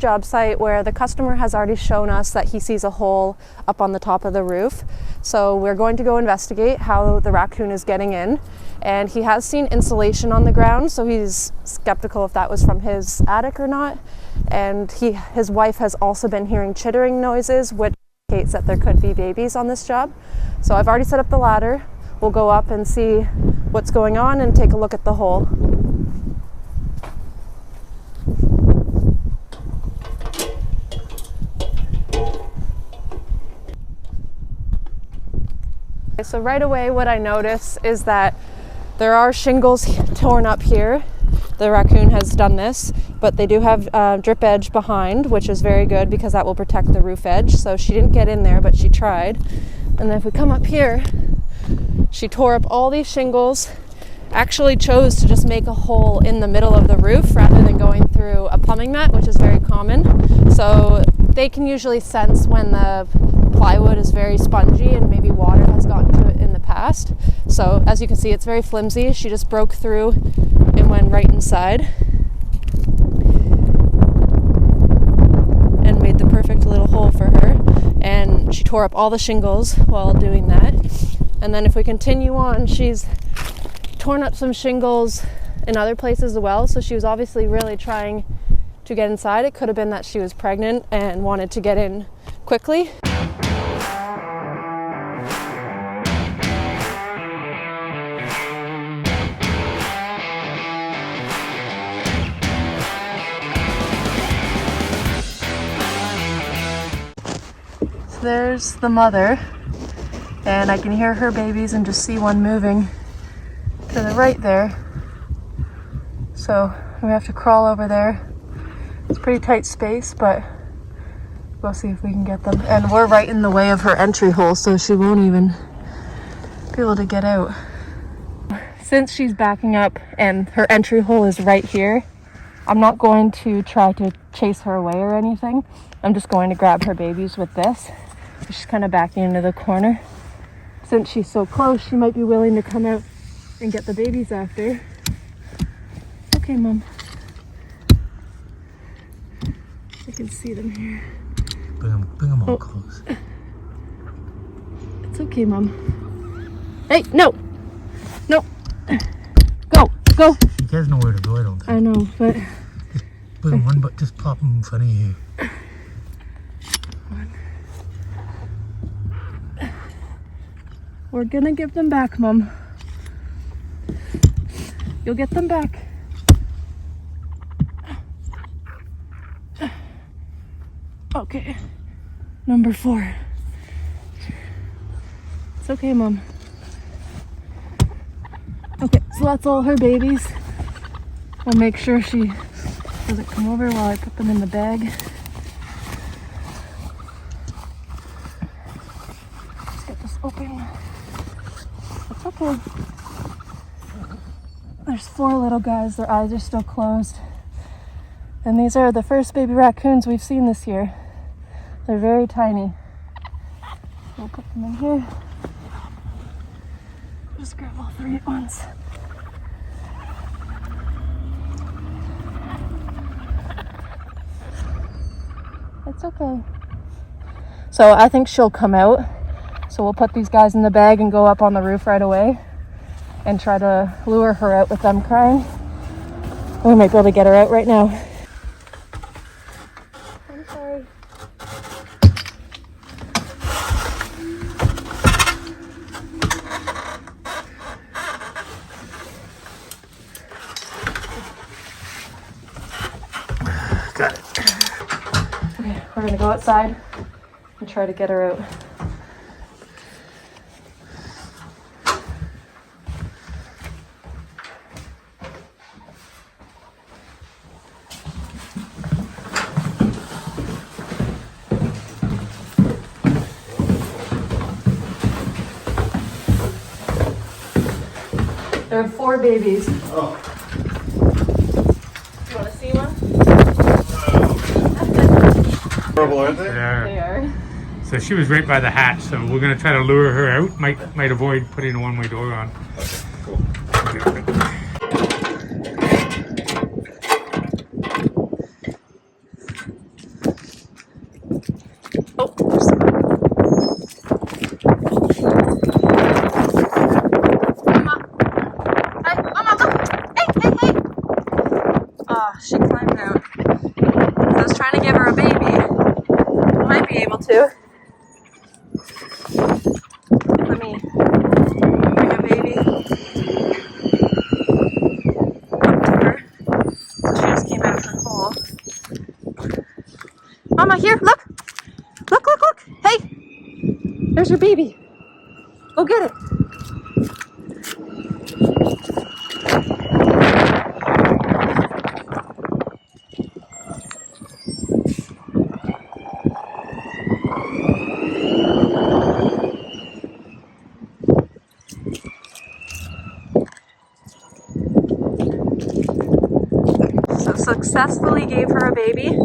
job site where the customer has already shown us that he sees a hole up on the top of the roof. So we're going to go investigate how the raccoon is getting in. And he has seen insulation on the ground, so he's skeptical if that was from his attic or not. And his wife has also been hearing chittering noises, which indicates that there could be babies on this job. So I've already set up the ladder. We'll go up and see what's going on and take a look at the hole. So right away what I notice is that there are shingles torn up here. The raccoon has done this, but they do have drip edge behind, which is very good because that will protect the roof edge. So she didn't get in there, but she tried. And then if we come up here, she tore up all these shingles, actually chose to just make a hole in the middle of the roof rather than going through a plumbing mat, which is very common. So they can usually sense when the plywood is very spongy and maybe water has gotten to it in the past. So as you can see, it's very flimsy. She just broke through and went right inside and made the perfect little hole for her. And she tore up all the shingles while doing that. And then if we continue on, she's torn up some shingles in other places as well. So she was obviously really trying to get inside. It could have been that she was pregnant and wanted to get in quickly. So there's the mother, and I can hear her babies and just see one moving to the right there. So we have to crawl over there. It's pretty tight space, but we'll see if we can get them. And we're right in the way of her entry hole, so she won't even be able to get out. Since she's backing up and her entry hole is right here, I'm not going to try to chase her away or anything. I'm just going to grab her babies with this. She's kind of backing into the corner. Since she's so close, she might be willing to come out and get the babies after. Okay, Mom. I can see them here. Bring them all close. It's okay, Mom. Hey, no! No! Go! Go! You guys know where to go, I don't think. I know, but... Just put them one, but just pop them in front of you. We're gonna give them back, Mom. You'll get them back. Okay. Number 4. It's okay, Mom. Okay, so that's all her babies. I'll make sure she doesn't come over while I put them in the bag. Let's get this open. It's okay. There's 4 little guys. Their eyes are still closed. And these are the first baby raccoons we've seen this year. They're very tiny. We'll put them in here. Just grab all 3 at once. It's okay. So I think she'll come out. So we'll put these guys in the bag and go up on the roof right away and try to lure her out with them crying. We might be able to get her out right now. I'm sorry. Got it. Okay, we're gonna go outside and try to get her out. There are 4 babies. Oh. You want to see one? Horrible, aren't they? They are. So she was right by the hatch, so we're going to try to lure her out. Might avoid putting a one-way door on. Okay, cool. be able to. Let me bring a baby up to her. So she just came out of her hole. Mama, here, look! Look, look, look! Hey! There's your baby. Go get it. So successfully gave her a baby.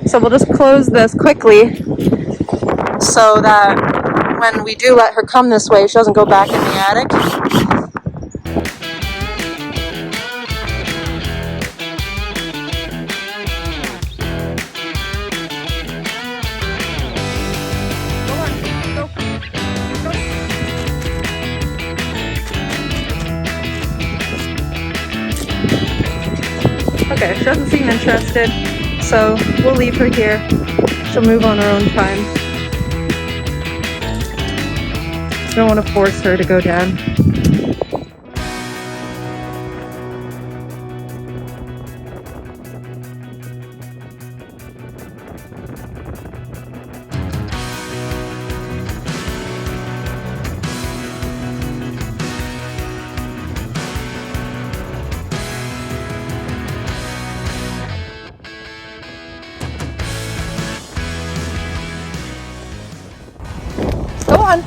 So we'll just close this quickly so that when we do let her come this way, she doesn't go back in the attic. Okay, she doesn't seem interested, so we'll leave her here. She'll move on her own time. I don't want to force her to go down. Go on.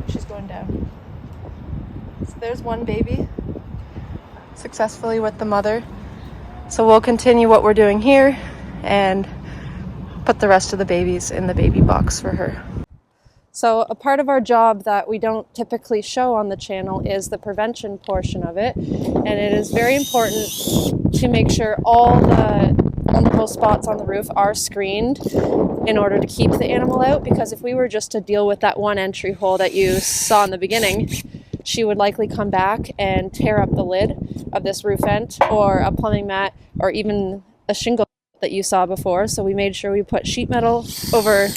She's going down. So there's one baby successfully with the mother. So we'll continue what we're doing here and put the rest of the babies in the baby box for her. So a part of our job that we don't typically show on the channel is the prevention portion of it. And it is very important to make sure all the multiple spots on the roof are screened in order to keep the animal out, because if we were just to deal with that one entry hole that you saw in the beginning, she would likely come back and tear up the lid of this roof vent or a plumbing mat or even a shingle that you saw before. So we made sure we put sheet metal over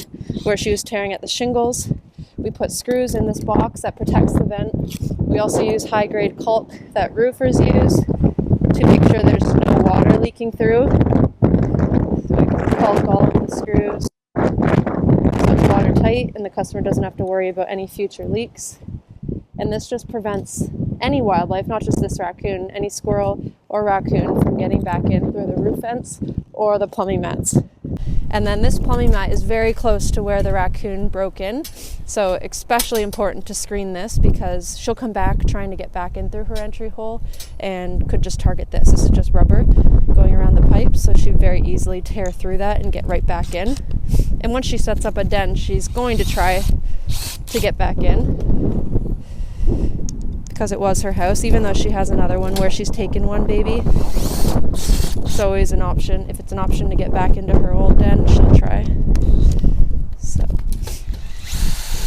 where she was tearing at the shingles. We put screws in this box that protects the vent. We also use high-grade caulk that roofers use to make sure there's no water leaking through. So we caulk all of the screws so it's watertight and the customer doesn't have to worry about any future leaks. And this just prevents any wildlife, not just this raccoon, any squirrel or raccoon from getting back in through the roof vents or the plumbing mats. And then this plumbing mat is very close to where the raccoon broke in. So especially important to screen this because she'll come back trying to get back in through her entry hole and could just target this. This is just rubber going around the pipe, so she would very easily tear through that and get right back in. And once she sets up a den, she's going to try to get back in because it was her house, even though she has another one where she's taken one baby. It's always an option. If it's an option to get back into her old den, she'll try. So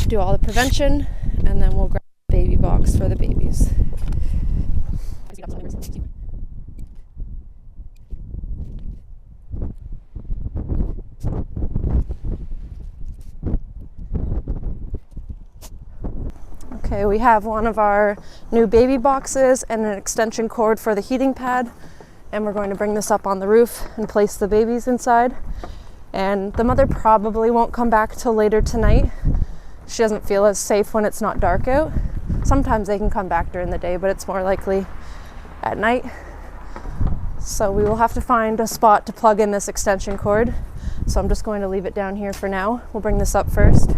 do all the prevention and then we'll grab a baby box for the babies. Okay, we have one of our new baby boxes and an extension cord for the heating pad, and we're going to bring this up on the roof and place the babies inside. And the mother probably won't come back till later tonight. She doesn't feel as safe when it's not dark out. Sometimes they can come back during the day, but it's more likely at night. So we will have to find a spot to plug in this extension cord. So I'm just going to leave it down here for now. We'll bring this up first.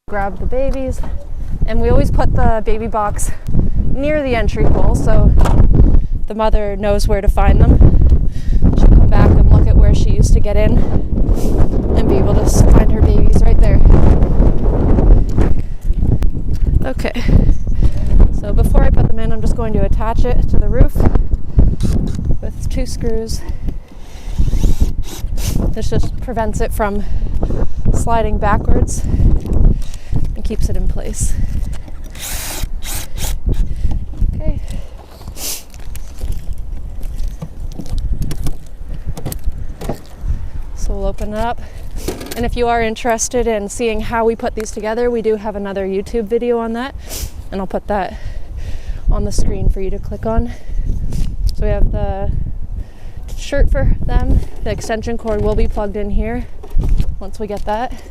Grab the babies, and we always put the baby box near the entry hole so the mother knows where to find them. She'll come back and look at where she used to get in and be able to find her babies right there. Okay, so before I put them in, I'm just going to attach it to the roof with 2 screws. This just prevents it from sliding backwards and keeps it in place. Okay. So we'll open it up. And if you are interested in seeing how we put these together, we do have another YouTube video on that, and I'll put that on the screen for you to click on. So we have the shirt for them. The extension cord will be plugged in here once we get that.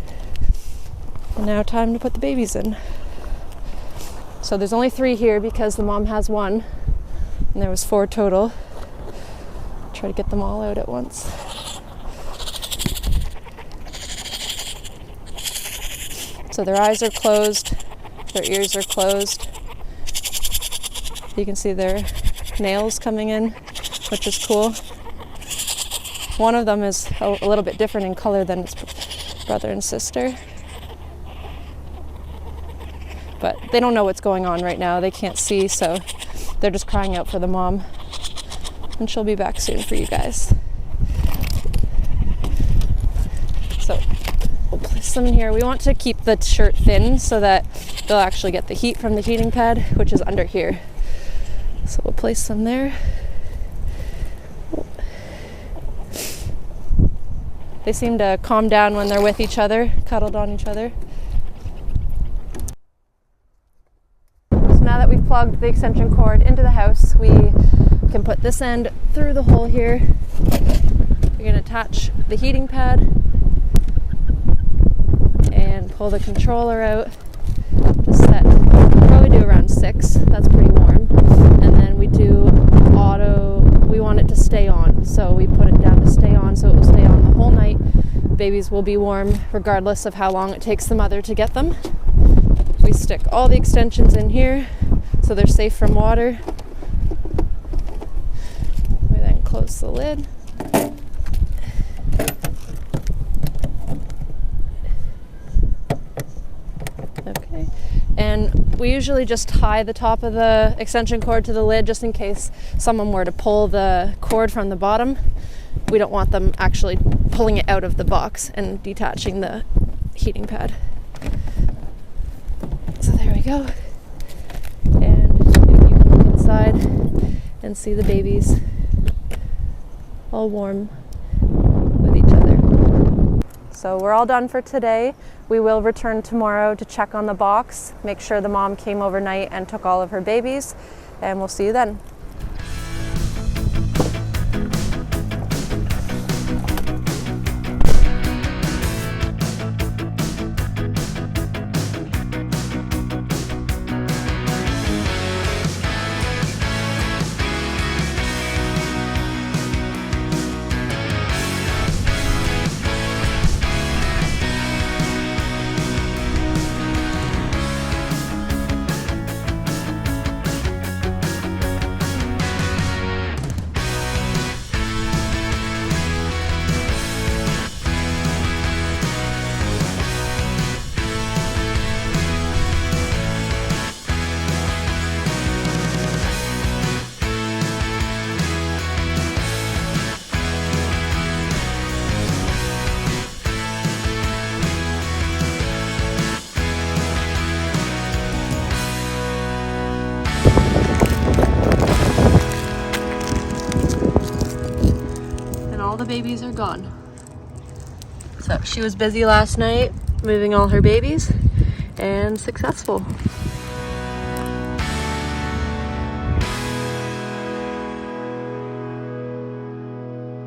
And now time to put the babies in. So there's only 3 here because the mom has 1, and there was 4 total. Try to get them all out at once. So their eyes are closed, their ears are closed. You can see their nails coming in, which is cool. One of them is a little bit different in color than its brother and sister. But they don't know what's going on right now. They can't see, so they're just crying out for the mom. And she'll be back soon for you guys. So we'll place them in here. We want to keep the shirt thin so that they'll actually get the heat from the heating pad, which is under here. So we'll place them there. They seem to calm down when they're with each other, cuddled on each other. Now that we've plugged the extension cord into the house, we can put this end through the hole here. We're going to attach the heating pad and pull the controller out. Just set, probably do around 6. That's pretty warm. And then we do auto. We want it to stay on, so we put it down to stay on, so it will stay on the whole night. Babies will be warm regardless of how long it takes the mother to get them. We stick all the extensions in here so they're safe from water. We then close the lid. Okay, and we usually just tie the top of the extension cord to the lid just in case someone were to pull the cord from the bottom. We don't want them actually pulling it out of the box and detaching the heating pad. So there we go. And if you can look inside and see the babies all warm with each other. So we're all done for today. We will return tomorrow to check on the box, make sure the mom came overnight and took all of her babies, and we'll see you then. babies are gone. So she was busy last night moving all her babies and successful.